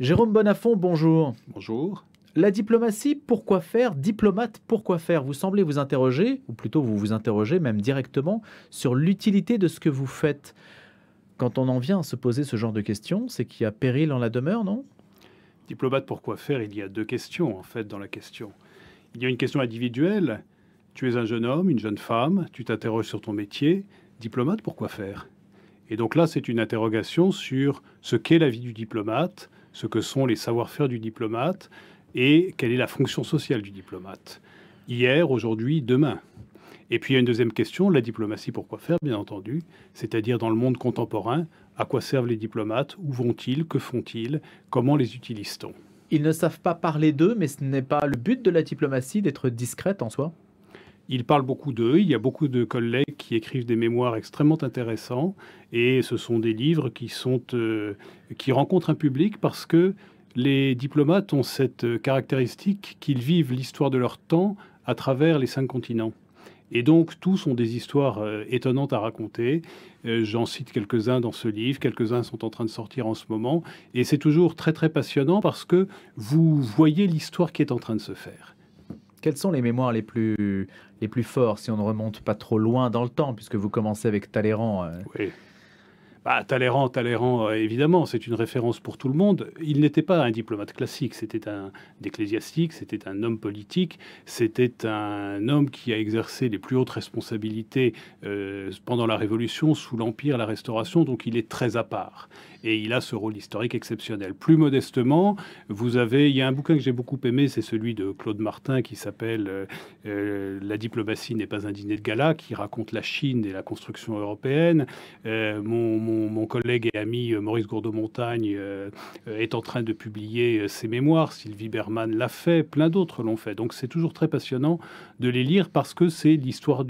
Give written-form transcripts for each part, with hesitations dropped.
Jérôme Bonafont, bonjour. Bonjour. La diplomatie, pourquoi faire? Diplomate, pourquoi faire? Vous semblez vous interroger, ou plutôt vous vous interrogez même directement, sur l'utilité de ce que vous faites. Quand on en vient à se poser ce genre de questions, c'est qu'il y a péril en la demeure, non? Diplomate, pourquoi faire? Il y a deux questions, en fait, dans la question. Il y a une question individuelle. Tu es un jeune homme, une jeune femme, tu t'interroges sur ton métier. Diplomate, pourquoi faire? Et donc là, c'est une interrogation sur ce qu'est la vie du diplomate, ce que sont les savoir-faire du diplomate et quelle est la fonction sociale du diplomate. Hier, aujourd'hui, demain. Et puis il y a une deuxième question, la diplomatie, pourquoi faire, bien entendu, c'est-à-dire dans le monde contemporain, à quoi servent les diplomates, où vont-ils, que font-ils, comment les utilise-t-on? Ils ne savent pas parler d'eux, mais ce n'est pas le but de la diplomatie d'être discrète en soi. Ils parlent beaucoup d'eux, il y a beaucoup de collègues qui écrivent des mémoires extrêmement intéressants, et ce sont des livres qui rencontrent un public parce que les diplomates ont cette caractéristique qu'ils vivent l'histoire de leur temps à travers les 5 continents. Et donc, tous ont des histoires étonnantes à raconter. J'en cite quelques-uns dans ce livre, quelques-uns sont en train de sortir en ce moment. Et c'est toujours très, très passionnant parce que vous voyez l'histoire qui est en train de se faire. Quels sont les mémoires les plus forts, si on ne remonte pas trop loin dans le temps, puisque vous commencez avec Talleyrand Oui. Talleyrand, évidemment, c'est une référence pour tout le monde. Il n'était pas un diplomate classique, c'était un ecclésiastique, c'était un homme politique, c'était un homme qui a exercé les plus hautes responsabilités pendant la Révolution, sous l'Empire, la Restauration, donc il est très à part. Et il a ce rôle historique exceptionnel. Plus modestement, il y a un bouquin que j'ai beaucoup aimé, c'est celui de Claude Martin qui s'appelle La diplomatie n'est pas un dîner de gala, qui raconte la Chine et la construction européenne. Mon collègue et ami Maurice Gourdeau-Montagne est en train de publier ses mémoires. Sylvie Bermann l'a fait, plein d'autres l'ont fait. Donc c'est toujours très passionnant de les lire parce que c'est l'histoire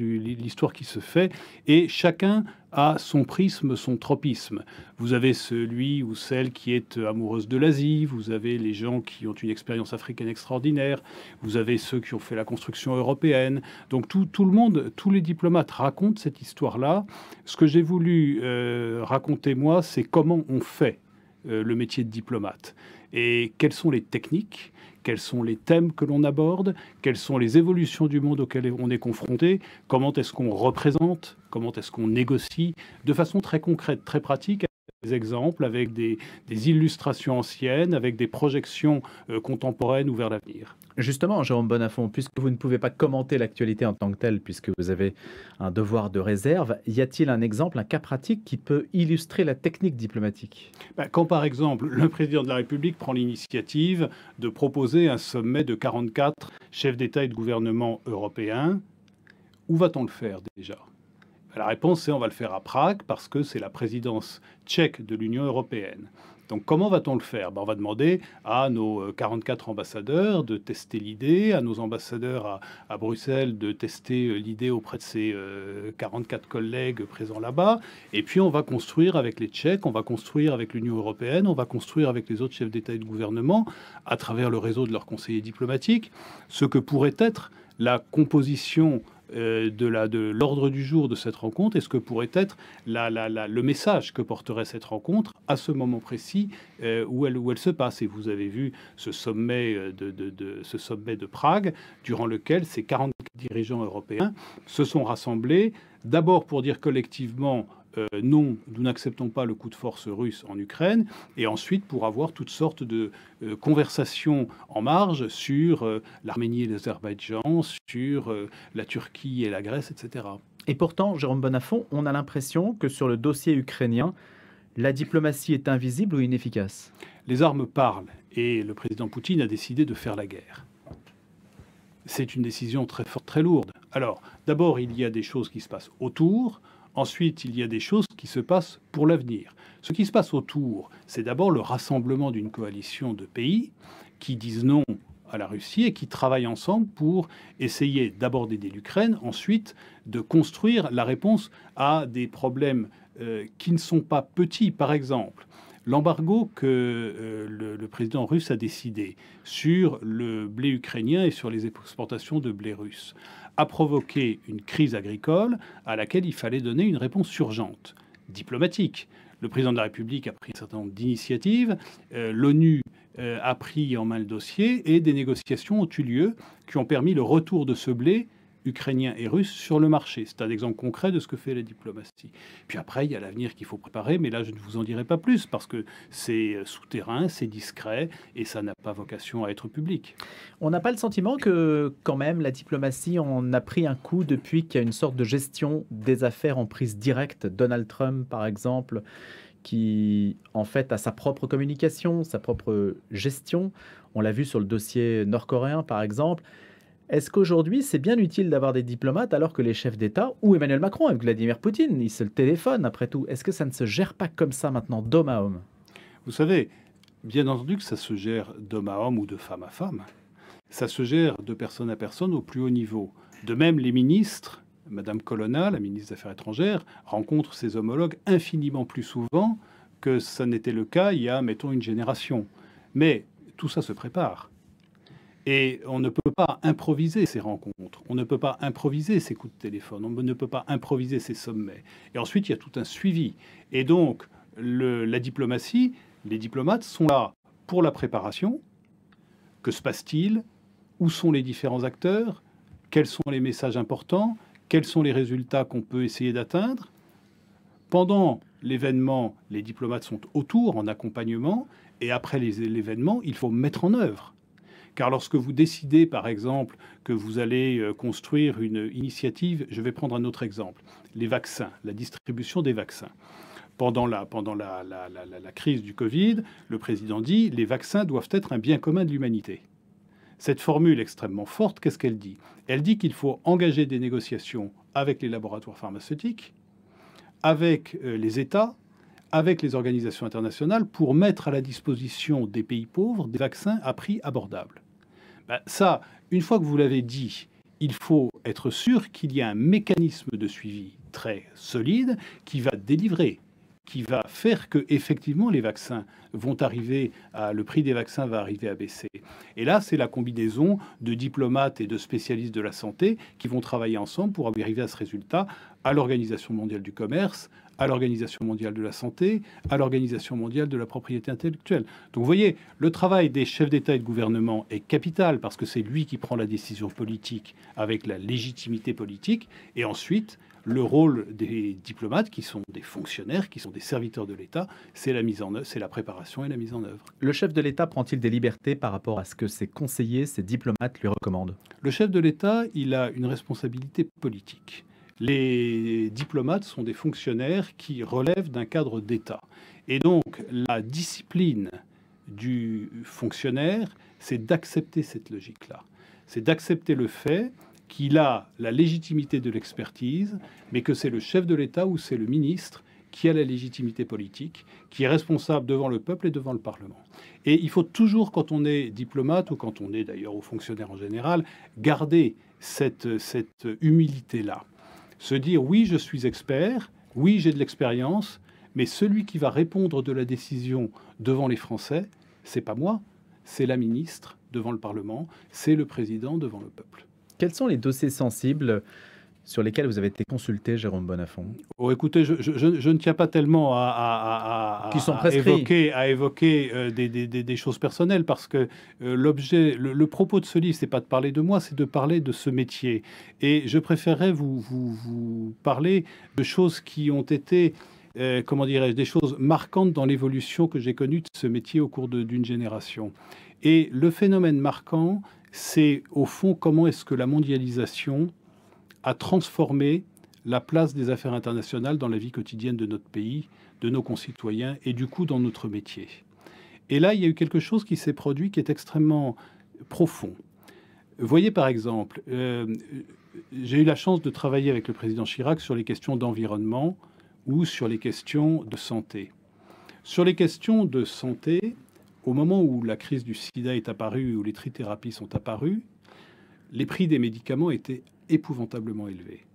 qui se fait et chacun a son prisme, son tropisme. Vous avez celui ou celle qui est amoureuse de l'Asie, vous avez les gens qui ont une expérience africaine extraordinaire, vous avez ceux qui ont fait la construction européenne. Donc tout le monde, tous les diplomates racontent cette histoire-là. Ce que j'ai voulu raconter, moi, c'est comment on fait le métier de diplomate et quelles sont les techniques, quels sont les thèmes que l'on aborde, quelles sont les évolutions du monde auxquelles on est confronté, comment est-ce qu'on représente, comment est-ce qu'on négocie, de façon très concrète, très pratique, avec des exemples, avec des illustrations anciennes, avec des projections contemporaines ou vers l'avenir. Justement, Jérôme Bonafont, puisque vous ne pouvez pas commenter l'actualité en tant que telle, puisque vous avez un devoir de réserve, y a-t-il un exemple, un cas pratique qui peut illustrer la technique diplomatique? Quand, par exemple, le président de la République prend l'initiative de proposer un sommet de 44 chefs d'État et de gouvernement européens, où va-t-on le faire déjà? La réponse, c'est on va le faire à Prague parce que c'est la présidence tchèque de l'Union européenne. Donc comment va-t-on le faire? On va demander à nos 44 ambassadeurs de tester l'idée, à nos ambassadeurs à Bruxelles de tester l'idée auprès de ces 44 collègues présents là-bas. Et puis on va construire avec les Tchèques, on va construire avec l'Union européenne, on va construire avec les autres chefs d'État et de gouvernement, à travers le réseau de leurs conseillers diplomatiques, ce que pourrait être la composition de l'ordre du jour de cette rencontre et ce que pourrait être le message que porterait cette rencontre à ce moment précis où elle se passe. Et vous avez vu ce sommet de Prague, durant lequel ces 44 dirigeants européens se sont rassemblés, d'abord pour dire collectivement non, nous n'acceptons pas le coup de force russe en Ukraine, et ensuite pour avoir toutes sortes de conversations en marge sur l'Arménie et l'Azerbaïdjan, sur la Turquie et la Grèce, etc. Et pourtant, Jérôme Bonafont, on a l'impression que sur le dossier ukrainien, la diplomatie est invisible ou inefficace. Les armes parlent, et le président Poutine a décidé de faire la guerre. C'est une décision très forte, très lourde. Alors, d'abord, il y a des choses qui se passent autour. Ensuite, il y a des choses qui se passent pour l'avenir. Ce qui se passe autour, c'est d'abord le rassemblement d'une coalition de pays qui disent non à la Russie et qui travaillent ensemble pour essayer d'abord d'aider l'Ukraine, ensuite de construire la réponse à des problèmes qui ne sont pas petits. Par exemple, l'embargo que le président russe a décidé sur le blé ukrainien et sur les exportations de blé russe a provoqué une crise agricole à laquelle il fallait donner une réponse urgente, diplomatique. Le président de la République a pris un certain nombre d'initiatives. L'ONU a pris en main le dossier et des négociations ont eu lieu qui ont permis le retour de ce blé ukrainien et russe sur le marché. C'est un exemple concret de ce que fait la diplomatie. Puis après, il y a l'avenir qu'il faut préparer, mais là, je ne vous en dirai pas plus, parce que c'est souterrain, c'est discret, et ça n'a pas vocation à être public. On n'a pas le sentiment que, quand même, la diplomatie en a pris un coup depuis qu'il y a une sorte de gestion des affaires en prise directe. Donald Trump, par exemple, qui, en fait, a sa propre communication, sa propre gestion. On l'a vu sur le dossier nord-coréen, par exemple. Est-ce qu'aujourd'hui, c'est bien utile d'avoir des diplomates alors que les chefs d'État, ou Emmanuel Macron avec Vladimir Poutine, ils se le téléphonent après tout? Est-ce que ça ne se gère pas comme ça maintenant, d'homme à homme? Vous savez, bien entendu que ça se gère d'homme à homme ou de femme à femme. Ça se gère de personne à personne au plus haut niveau. De même, les ministres, Madame Colonna, la ministre des Affaires étrangères, rencontrent ses homologues infiniment plus souvent que ça n'était le cas il y a, mettons, une génération. Mais tout ça se prépare. Et on ne peut pas improviser ces rencontres, on ne peut pas improviser ces coups de téléphone, on ne peut pas improviser ces sommets. Et ensuite, il y a tout un suivi. Et donc, la diplomatie, les diplomates sont là pour la préparation. Que se passe-t-il? Où sont les différents acteurs? Quels sont les messages importants? Quels sont les résultats qu'on peut essayer d'atteindre? Pendant l'événement, les diplomates sont autour, en accompagnement. Et après l'événement, il faut mettre en œuvre. Car lorsque vous décidez, par exemple, que vous allez construire une initiative, je vais prendre un autre exemple, les vaccins, la distribution des vaccins. Pendant la crise du Covid, le président dit « les vaccins doivent être un bien commun de l'humanité ». Cette formule extrêmement forte, qu'est-ce qu'elle dit? Elle dit qu'il faut engager des négociations avec les laboratoires pharmaceutiques, avec les États, avec les organisations internationales pour mettre à la disposition des pays pauvres des vaccins à prix abordable. Ça, une fois que vous l'avez dit, il faut être sûr qu'il y a un mécanisme de suivi très solide qui va délivrer, qui va faire que effectivement les vaccins vont arriver le prix des vaccins va arriver à baisser. Et là, c'est la combinaison de diplomates et de spécialistes de la santé qui vont travailler ensemble pour arriver à ce résultat à l'Organisation mondiale du commerce, à l'Organisation mondiale de la santé, à l'Organisation mondiale de la propriété intellectuelle. Donc vous voyez, le travail des chefs d'État et de gouvernement est capital parce que c'est lui qui prend la décision politique avec la légitimité politique. Et ensuite, le rôle des diplomates, qui sont des fonctionnaires, qui sont des serviteurs de l'État, c'est la mise en œuvre, c'est la préparation et la mise en œuvre. Le chef de l'État prend-il des libertés par rapport à ce que ses conseillers, ses diplomates lui recommandent? Le chef de l'État, il a une responsabilité politique. Les diplomates sont des fonctionnaires qui relèvent d'un cadre d'État. Et donc, la discipline du fonctionnaire, c'est d'accepter cette logique-là. C'est d'accepter le fait qu'il a la légitimité de l'expertise, mais que c'est le chef de l'État ou c'est le ministre qui a la légitimité politique, qui est responsable devant le peuple et devant le Parlement. Et il faut toujours, quand on est diplomate, ou quand on est d'ailleurs aux fonctionnaires en général, garder cette humilité-là. Se dire, oui, je suis expert, oui, j'ai de l'expérience, mais celui qui va répondre de la décision devant les Français, c'est pas moi, c'est la ministre devant le Parlement, c'est le président devant le peuple. Quels sont les dossiers sensibles sur lesquels vous avez été consulté, Jérôme Bonnafont? Oh, écoutez, je ne tiens pas tellement à évoquer des choses personnelles parce que le propos de ce livre, c'est pas de parler de moi, c'est de parler de ce métier. Et je préférerais vous parler de choses qui ont été, comment dirais-je, des choses marquantes dans l'évolution que j'ai connue de ce métier au cours d'une génération. Et le phénomène marquant, c'est au fond comment est-ce que la mondialisation a transformé la place des affaires internationales dans la vie quotidienne de notre pays, de nos concitoyens et du coup dans notre métier. Et là, il y a eu quelque chose qui s'est produit qui est extrêmement profond. Voyez par exemple, j'ai eu la chance de travailler avec le président Chirac sur les questions d'environnement ou sur les questions de santé. Sur les questions de santé, au moment où la crise du sida est apparue, où les trithérapies sont apparues, les prix des médicaments étaient épouvantablement élevés.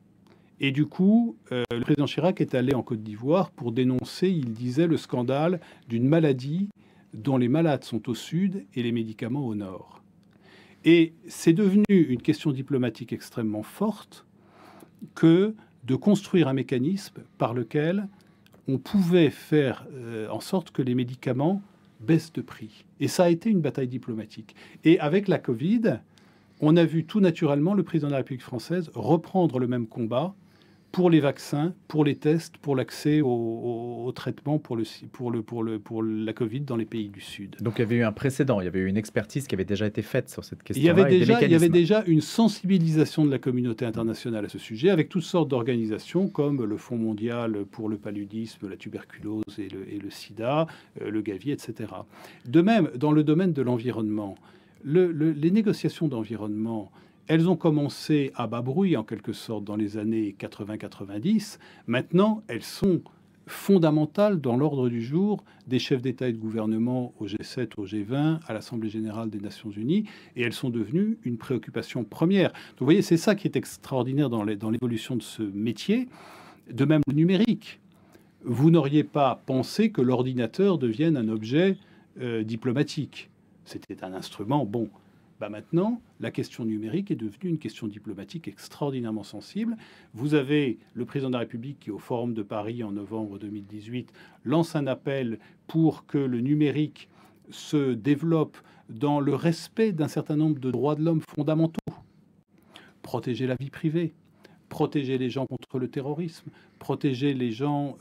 Et du coup, le président Chirac est allé en Côte d'Ivoire pour dénoncer, il disait, le scandale d'une maladie dont les malades sont au sud et les médicaments au nord. Et c'est devenu une question diplomatique extrêmement forte que de construire un mécanisme par lequel on pouvait faire en sorte que les médicaments baisse de prix. Et ça a été une bataille diplomatique. Et avec la Covid, on a vu tout naturellement le président de la République française reprendre le même combat pour les vaccins, pour les tests, pour l'accès au traitement pour la Covid dans les pays du Sud. Donc il y avait eu un précédent, il y avait eu une expertise qui avait déjà été faite sur cette question. Il y avait déjà une sensibilisation de la communauté internationale à ce sujet, avec toutes sortes d'organisations comme le Fonds mondial pour le paludisme, la tuberculose et le sida, le Gavi, etc. De même, dans le domaine de l'environnement, les négociations d'environnement, elles ont commencé à bas bruit, en quelque sorte, dans les années 80-90. Maintenant, elles sont fondamentales dans l'ordre du jour des chefs d'État et de gouvernement au G7, au G20, à l'Assemblée générale des Nations unies, et elles sont devenues une préoccupation première. Donc, vous voyez, c'est ça qui est extraordinaire dans l'évolution de ce métier. De même, le numérique. Vous n'auriez pas pensé que l'ordinateur devienne un objet diplomatique. C'était un instrument, bon. Maintenant, la question numérique est devenue une question diplomatique extraordinairement sensible. Vous avez le président de la République qui, au Forum de Paris en novembre 2018, lance un appel pour que le numérique se développe dans le respect d'un certain nombre de droits de l'homme fondamentaux. Protéger la vie privée, protéger les gens contre le terrorisme, protéger les gens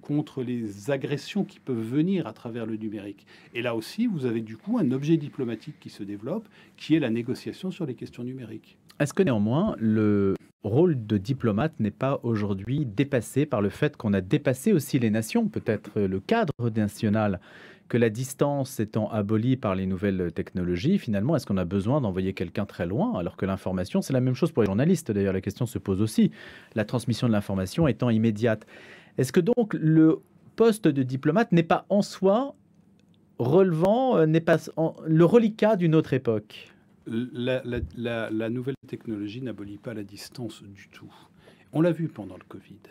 contre les agressions qui peuvent venir à travers le numérique. Et là aussi, vous avez du coup un objet diplomatique qui se développe, qui est la négociation sur les questions numériques. Est-ce que néanmoins, le rôle de diplomate n'est pas aujourd'hui dépassé par le fait qu'on a dépassé aussi les nations, peut-être le cadre national, que la distance étant abolie par les nouvelles technologies, finalement, est-ce qu'on a besoin d'envoyer quelqu'un très loin, alors que l'information, c'est la même chose pour les journalistes, d'ailleurs, la question se pose aussi, la transmission de l'information étant immédiate. Est-ce que donc le poste de diplomate n'est pas en soi relevant, n'est pas le reliquat d'une autre époque? La nouvelle technologie n'abolit pas la distance du tout. On l'a vu pendant le Covid.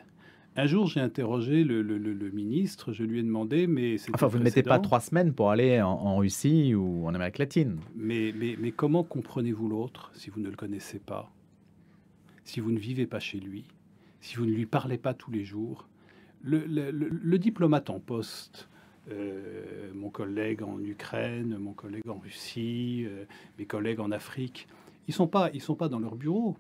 Un jour, j'ai interrogé le ministre, je lui ai demandé, mais c'est enfin, vous ne mettez pas 3 semaines pour aller en Russie ou en Amérique latine. Mais comment comprenez-vous l'autre si vous ne le connaissez pas, si vous ne vivez pas chez lui, si vous ne lui parlez pas tous les jours? Le diplomate en poste, mon collègue en Ukraine, mon collègue en Russie, mes collègues en Afrique, ils sont pas dans leur bureau.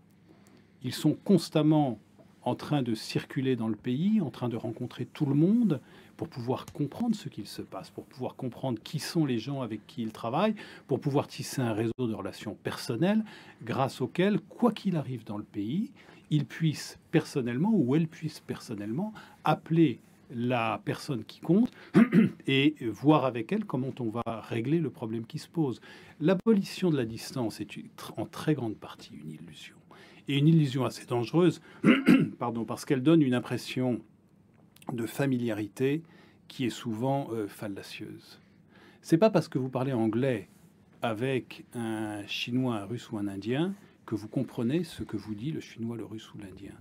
Ils sont constamment en train de circuler dans le pays, en train de rencontrer tout le monde pour pouvoir comprendre ce qu'il se passe, pour pouvoir comprendre qui sont les gens avec qui ils travaillent, pour pouvoir tisser un réseau de relations personnelles grâce auquel, quoi qu'il arrive dans le pays, ils puissent personnellement ou elles puissent personnellement appeler la personne qui compte et voir avec elle comment on va régler le problème qui se pose. L'abolition de la distance est en très grande partie une illusion. Et une illusion assez dangereuse, parce qu'elle donne une impression de familiarité qui est souvent fallacieuse. C'est pas parce que vous parlez anglais avec un Chinois, un Russe ou un Indien que vous comprenez ce que vous dit le Chinois, le Russe ou l'Indien.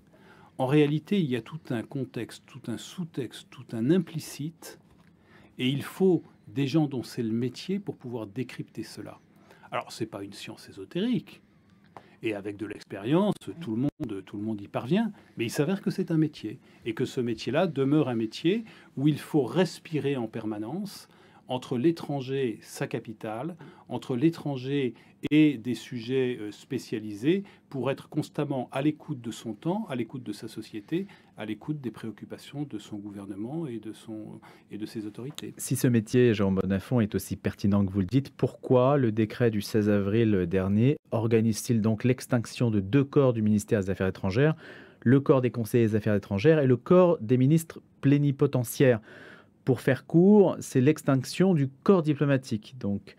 En réalité, il y a tout un contexte, tout un sous-texte, tout un implicite, et il faut des gens dont c'est le métier pour pouvoir décrypter cela. Alors, c'est pas une science ésotérique. Et avec de l'expérience, tout le monde y parvient. Mais il s'avère que c'est un métier. Et que ce métier-là demeure un métier où il faut respirer en permanence entre l'étranger, sa capitale, entre l'étranger et des sujets spécialisés pour être constamment à l'écoute de son temps, à l'écoute de sa société, à l'écoute des préoccupations de son gouvernement et de ses autorités. Si ce métier, Jean Bonnafont, est aussi pertinent que vous le dites, pourquoi le décret du 16 avril dernier organise-t-il donc l'extinction de 2 corps du ministère des Affaires étrangères, le corps des conseillers des Affaires étrangères et le corps des ministres plénipotentiaires? Pour faire court, c'est l'extinction du corps diplomatique. Donc,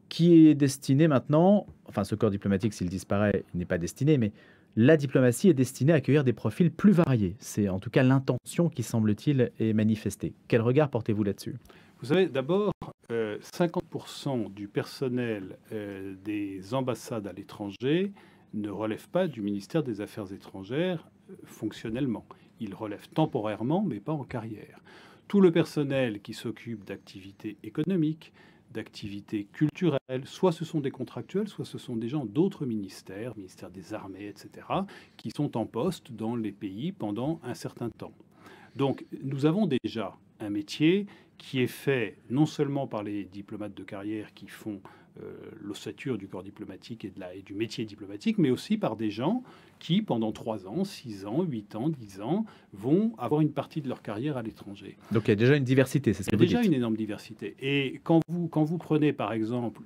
qui est destiné maintenant, enfin ce corps diplomatique, s'il disparaît, il n'est pas destiné, mais la diplomatie est destinée à accueillir des profils plus variés. C'est en tout cas l'intention qui, semble-t-il, est manifestée. Quel regard portez-vous là-dessus? Vous savez, d'abord, 50% du personnel des ambassades à l'étranger ne relève pas du ministère des Affaires étrangères fonctionnellement. Il relève temporairement, mais pas en carrière. Tout le personnel qui s'occupe d'activités économiques, d'activités culturelles, soit ce sont des contractuels, soit ce sont des gens d'autres ministères, ministère des Armées, etc., qui sont en poste dans les pays pendant un certain temps. Donc nous avons déjà un métier qui est fait non seulement par les diplomates de carrière qui font l'ossature du corps diplomatique et du métier diplomatique, mais aussi par des gens qui, pendant 3 ans, 6 ans, 8 ans, 10 ans, vont avoir une partie de leur carrière à l'étranger. Donc il y a déjà une diversité, c'est ce que vous dites. Il y a déjà une énorme diversité. Et quand vous prenez, par exemple,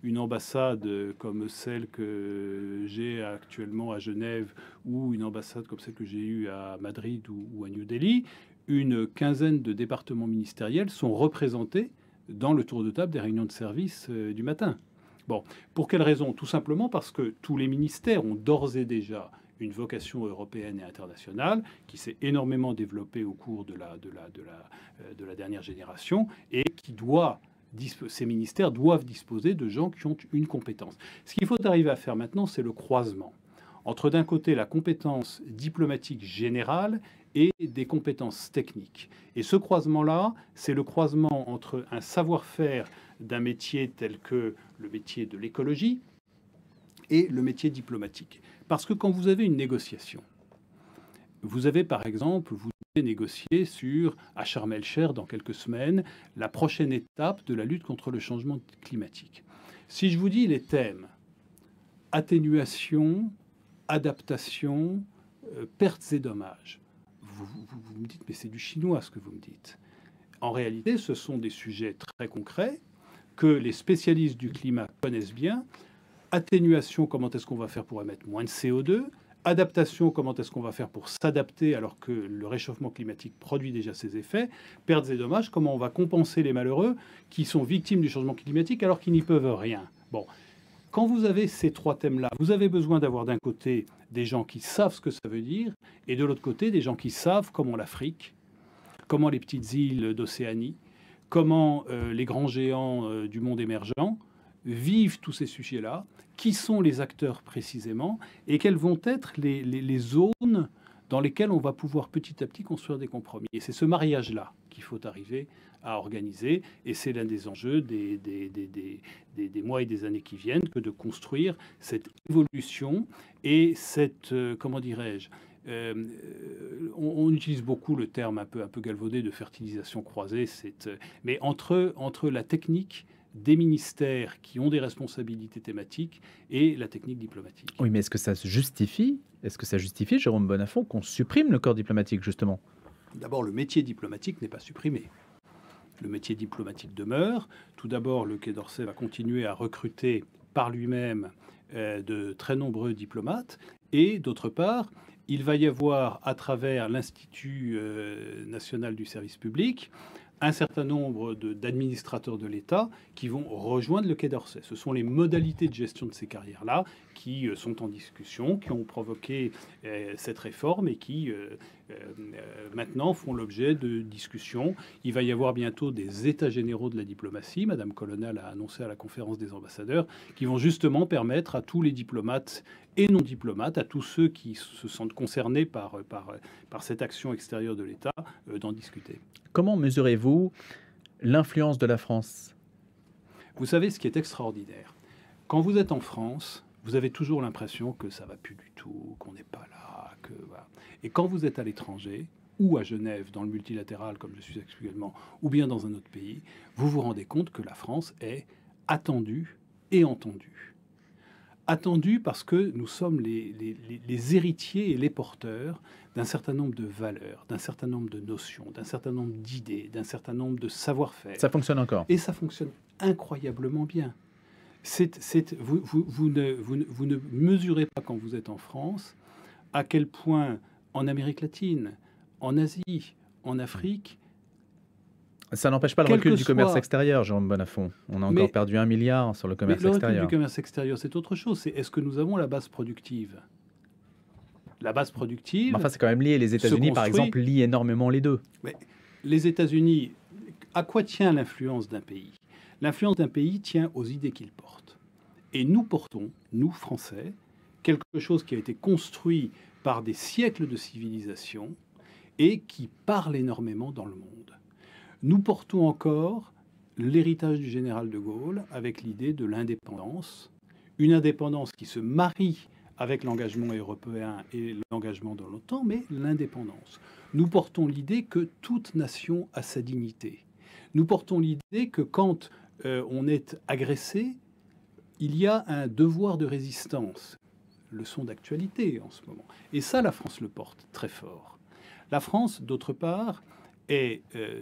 une ambassade comme celle que j'ai actuellement à Genève ou une ambassade comme celle que j'ai eue à Madrid ou à New Delhi, une quinzaine de départements ministériels sont représentés dans le tour de table des réunions de service du matin. Bon, pour quelle raison? Tout simplement parce que tous les ministères ont d'ores et déjà une vocation européenne et internationale qui s'est énormément développée au cours de la dernière génération et ces ministères doivent disposer de gens qui ont une compétence. Ce qu'il faut arriver à faire maintenant, c'est le croisement entre d'un côté la compétence diplomatique générale et des compétences techniques. Et ce croisement-là, c'est le croisement entre un savoir-faire d'un métier tel que le métier de l'écologie et le métier diplomatique. Parce que quand vous avez une négociation, vous avez par exemple, vous devez négocier à Sharm el-Sheikh dans quelques semaines la prochaine étape de la lutte contre le changement climatique. Si je vous dis les thèmes atténuation, adaptation, pertes et dommages, vous me dites, mais c'est du chinois ce que vous me dites. En réalité, ce sont des sujets très concrets que les spécialistes du climat connaissent bien. Atténuation, comment est-ce qu'on va faire pour émettre moins de CO2 ? Adaptation, comment est-ce qu'on va faire pour s'adapter alors que le réchauffement climatique produit déjà ses effets ? Pertes et dommages, comment on va compenser les malheureux qui sont victimes du changement climatique alors qu'ils n'y peuvent rien ? Bon. Quand vous avez ces 3 thèmes-là, vous avez besoin d'avoir d'un côté des gens qui savent ce que ça veut dire et de l'autre côté des gens qui savent comment l'Afrique, comment les petites îles d'Océanie, comment les grands géants du monde émergent vivent tous ces sujets-là, qui sont les acteurs précisément et quelles vont être les zones dans lesquelles on va pouvoir petit à petit construire des compromis. Et c'est ce mariage-là qu'il faut arriver à organiser. Et c'est l'un des enjeux des mois et des années qui viennent que de construire cette évolution et cette, comment dirais-je, on utilise beaucoup le terme un peu galvaudé de fertilisation croisée, mais entre la technique des ministères qui ont des responsabilités thématiques et la technique diplomatique. Oui, mais est-ce que ça se justifie? Est-ce que ça justifie, Jérôme Bonnafont, qu'on supprime le corps diplomatique, justement? D'abord, le métier diplomatique n'est pas supprimé. Le métier diplomatique demeure. Tout d'abord, le Quai d'Orsay va continuer à recruter par lui-même de très nombreux diplomates. Et d'autre part, il va y avoir, à travers l'Institut national du service public, un certain nombre d'administrateurs de l'État qui vont rejoindre le Quai d'Orsay. Ce sont les modalités de gestion de ces carrières-là qui sont en discussion, qui ont provoqué cette réforme et qui maintenant font l'objet de discussions. Il va y avoir bientôt des états généraux de la diplomatie. Madame Colonna l'a annoncé à la conférence des ambassadeurs, qui vont justement permettre à tous les diplomates et non diplomates, à tous ceux qui se sentent concernés par cette action extérieure de l'État, d'en discuter. Comment mesurez-vous l'influence de la France? Vous savez, ce qui est extraordinaire, quand vous êtes en France, vous avez toujours l'impression que ça va plus du tout, qu'on n'est pas là, que voilà. Et quand vous êtes à l'étranger, ou à Genève, dans le multilatéral, comme je suis actuellement, ou bien dans un autre pays, vous vous rendez compte que la France est attendue et entendue. Attendue parce que nous sommes les héritiers et les porteurs d'un certain nombre de valeurs, d'un certain nombre de notions, d'un certain nombre d'idées, d'un certain nombre de savoir-faire. Ça fonctionne encore. Et ça fonctionne incroyablement bien. Vous ne mesurez pas quand vous êtes en France à quel point en Amérique latine, en Asie, en Afrique... Ça n'empêche pas le recul du commerce extérieur, Jérôme Bonnafont. On a encore perdu 1 milliard sur le commerce extérieur. Le recul du commerce extérieur, c'est autre chose. C'est est-ce que nous avons la base productive? La base productive... Mais enfin, c'est quand même lié. Les États-Unis, par exemple, lient énormément les deux. Mais les États-Unis, à quoi tient l'influence d'un pays? L'influence d'un pays tient aux idées qu'il porte. Et nous portons, nous, Français, quelque chose qui a été construit par des siècles de civilisation et qui parle énormément dans le monde. Nous portons encore l'héritage du général de Gaulle avec l'idée de l'indépendance, une indépendance qui se marie avec l'engagement européen et l'engagement dans l'OTAN, mais l'indépendance. Nous portons l'idée que toute nation a sa dignité. Nous portons l'idée que quand on est agressé, il y a un devoir de résistance. Leçon d'actualité en ce moment. Et ça, la France le porte très fort. La France, d'autre part, est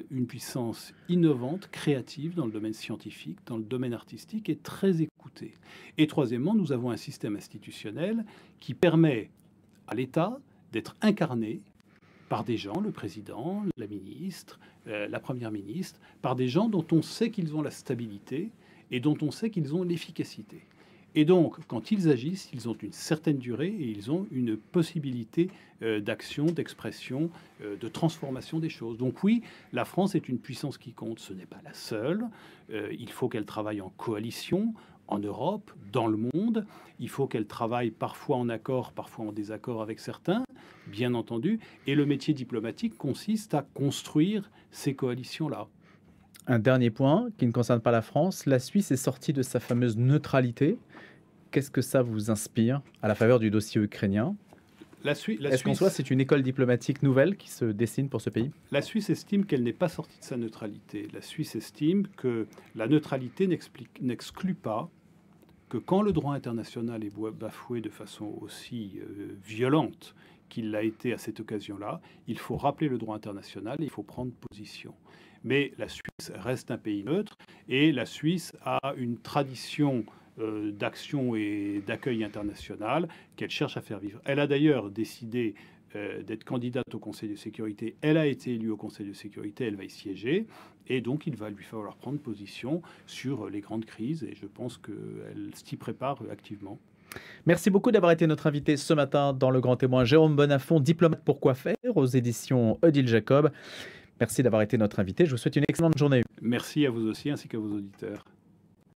une puissance innovante, créative dans le domaine scientifique, dans le domaine artistique et très écoutée. Et troisièmement, nous avons un système institutionnel qui permet à l'État d'être incarné par des gens, le président, la ministre, la première ministre, par des gens dont on sait qu'ils ont la stabilité et dont on sait qu'ils ont l'efficacité. Et donc, quand ils agissent, ils ont une certaine durée et ils ont une possibilité d'action, d'expression, de transformation des choses. Donc oui, la France est une puissance qui compte. Ce n'est pas la seule. Il faut qu'elle travaille en coalition, en Europe, dans le monde. Il faut qu'elle travaille parfois en accord, parfois en désaccord avec certains, bien entendu. Et le métier diplomatique consiste à construire ces coalitions-là. Un dernier point qui ne concerne pas la France. La Suisse est sortie de sa fameuse neutralité. Qu'est-ce que ça vous inspire à la faveur du dossier ukrainien? Est-ce qu'en soi, c'est une école diplomatique nouvelle qui se dessine pour ce pays? La Suisse estime qu'elle n'est pas sortie de sa neutralité. La Suisse estime que la neutralité n'exclut pas que quand le droit international est bafoué de façon aussi violente qu'il l'a été à cette occasion-là, il faut rappeler le droit international et il faut prendre position. Mais la Suisse reste un pays neutre et la Suisse a une tradition d'action et d'accueil international qu'elle cherche à faire vivre. Elle a d'ailleurs décidé d'être candidate au Conseil de sécurité. Elle a été élue au Conseil de sécurité, elle va y siéger. Et donc, il va lui falloir prendre position sur les grandes crises. Et je pense qu'elle s'y prépare activement. Merci beaucoup d'avoir été notre invité ce matin dans Le Grand Témoin. Jérôme Bonnafont, diplomate pour quoi faire, aux éditions Odile Jacob. Merci d'avoir été notre invité. Je vous souhaite une excellente journée. Merci à vous aussi, ainsi qu'à vos auditeurs.